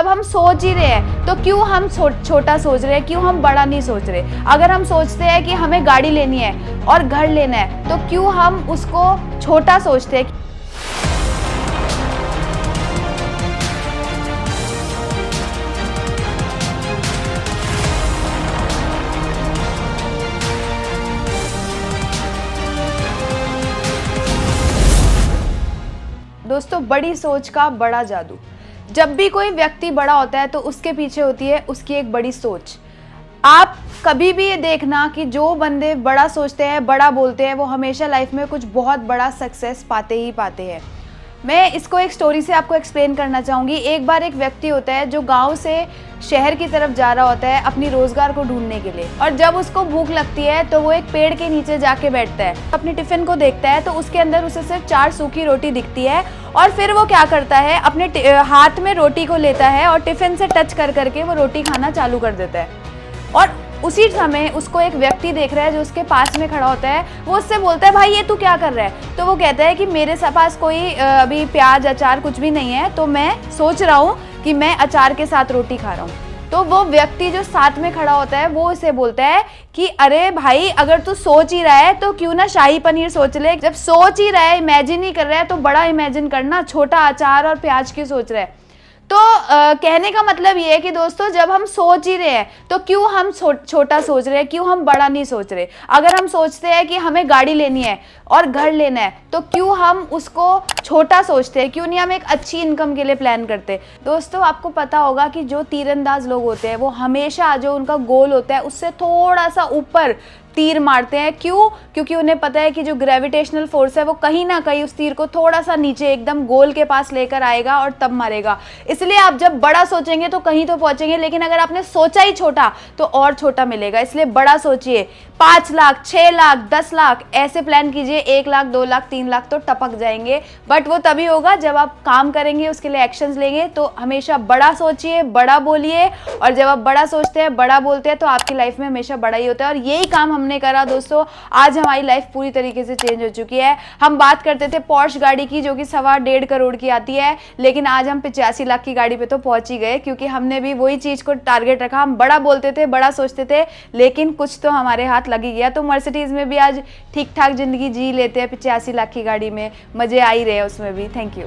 जब हम सोच ही रहे हैं तो क्यों हम छोटा सोच रहे हैं, क्यों हम बड़ा नहीं सोच रहे। अगर हम सोचते हैं कि हमें गाड़ी लेनी है और घर लेना है तो क्यों हम उसको छोटा सोचते हैं। दोस्तों, बड़ी सोच का बड़ा जादू। जब भी कोई व्यक्ति बड़ा होता है तो उसके पीछे होती है उसकी एक बड़ी सोच। आप कभी भी ये देखना कि जो बंदे बड़ा सोचते हैं, बड़ा बोलते हैं, वो हमेशा लाइफ में कुछ बहुत बड़ा सक्सेस पाते ही पाते हैं। मैं इसको एक स्टोरी से आपको एक्सप्लेन करना चाहूँगी। एक बार एक व्यक्ति होता है जो गांव से शहर की तरफ जा रहा होता है अपनी रोजगार को ढूंढने के लिए, और जब उसको भूख लगती है तो वो एक पेड़ के नीचे जाके बैठता है। अपनी टिफिन को देखता है तो उसके अंदर उसे सिर्फ 4 सूखी रोटी दिखती है, और फिर वो क्या करता है, अपने हाथ में रोटी को लेता है और टिफिन से टच कर करके वो रोटी खाना चालू कर देता है। और उसी समय उसको एक व्यक्ति देख रहा है जो उसके पास में खड़ा होता है। वो उससे बोलता है, भाई ये तू क्या कर रहा है? तो वो कहता है कि मेरे पास कोई अभी प्याज अचार कुछ भी नहीं है, तो मैं सोच रहा हूँ कि मैं अचार के साथ रोटी खा रहा हूँ। तो वो व्यक्ति जो साथ में खड़ा होता है वो उसे बोलता है कि अरे भाई, अगर तू सोच ही रहा है तो क्यों ना शाही पनीर सोच ले। जब सोच ही रहा है, इमेजिन ही कर रहा है, तो बड़ा इमेजिन करना, छोटा अचार और प्याज क्यों सोच रहा है। तो कहने का मतलब ये है कि दोस्तों, जब हम सोच ही रहे हैं तो क्यों हम छोटा सोच रहे हैं, क्यों हम बड़ा नहीं सोच रहे। अगर हम सोचते हैं कि हमें गाड़ी लेनी है और घर लेना है तो क्यों हम उसको छोटा सोचते हैं, क्यों नहीं हम एक अच्छी इनकम के लिए प्लान करते। दोस्तों, आपको पता होगा कि जो तीरंदाज लोग होते हैं वो हमेशा जो उनका गोल होता है उससे थोड़ा सा ऊपर तीर मारते हैं। क्यों? क्योंकि उन्हें पता है कि जो ग्रेविटेशनल फोर्स है वो कहीं ना कहीं उस तीर को थोड़ा सा नीचे एकदम गोल के पास लेकर आएगा और तब मारेगा। इसलिए आप जब बड़ा सोचेंगे तो कहीं तो पहुंचेंगे, लेकिन अगर आपने सोचा ही छोटा तो और छोटा मिलेगा। इसलिए बड़ा सोचिए। 5 लाख, 6 लाख, 10 लाख ऐसे प्लान कीजिए। 1 लाख, 2 लाख, 3 लाख तो टपक जाएंगे, बट वो तभी होगा जब आप काम करेंगे, उसके लिए एक्शंस लेंगे। तो हमेशा बड़ा सोचिए, बड़ा बोलिए, और जब आप बड़ा सोचते हैं, बड़ा बोलते हैं तो आपकी लाइफ में हमेशा बड़ा ही होता है। और यही काम हमने करा दोस्तों। आज हमारी लाइफ पूरी तरीके से चेंज हो चुकी है। हम बात करते थे पॉर्श गाड़ी की जो कि 1.25 करोड़ की आती है, लेकिन आज हम 85 लाख की गाड़ी पे तो पहुंच ही गए, क्योंकि हमने भी वही चीज को टारगेट रखा। हम बड़ा बोलते थे, बड़ा सोचते थे, लेकिन कुछ तो हमारे हाथ लग ही गया। तो मर्सिडीज में भी आज ठीक ठाक जिंदगी जी लेते हैं, 85 लाख की गाड़ी में मजे आ ही रहे हैं उसमें भी। Thank you.